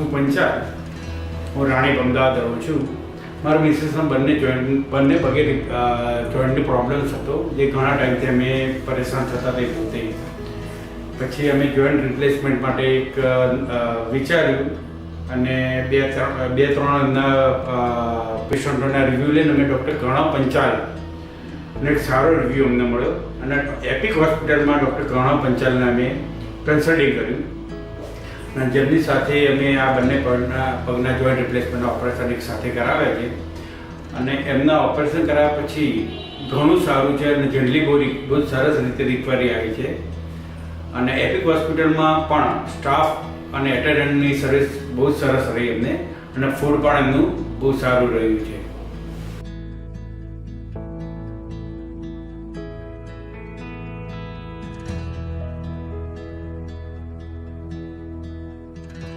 હું પંચાલ, હું રાણી અમદાવાદ રહું છું. મારા મિસિસમાં બંને પગે જોઈન્ટની પ્રોબ્લેમ્સ હતો, જે ઘણા ટાઈમથી અમે પરેશાન થતા તે પોતે. પછી અમે જોઈન્ટ રિપ્લેસમેન્ટ માટે એક વિચાર્યું અને બે ત્રણ પેશન્ટોના રિવ્યૂ લઈને અમે ડૉક્ટર ઘણા પંચાલ અને એક સારો રિવ્યૂ અમને મળ્યો અને એપિક હોસ્પિટલમાં ડૉક્ટર ઘણા પંચાલને અમે કન્સલ્ટિંગ કર્યું અને જેમની સાથે અમે આ બંને પગના જોઈન્ટ રિપ્લેસમેન્ટના ઓપરેશન એક સાથે કરાવ્યા છે અને એમના ઓપરેશન કરાવ્યા પછી ઘણું સારું છે અને જનરલી બહુ સરસ રીતે રિકવરી આવી છે. અને એપિક હોસ્પિટલમાં પણ સ્ટાફ અને એટેન્ડન્ટની સર્વિસ બહુ સરસ રહી એમને અને ફૂડ પણ એમનું બહુ સારું રહ્યું છે.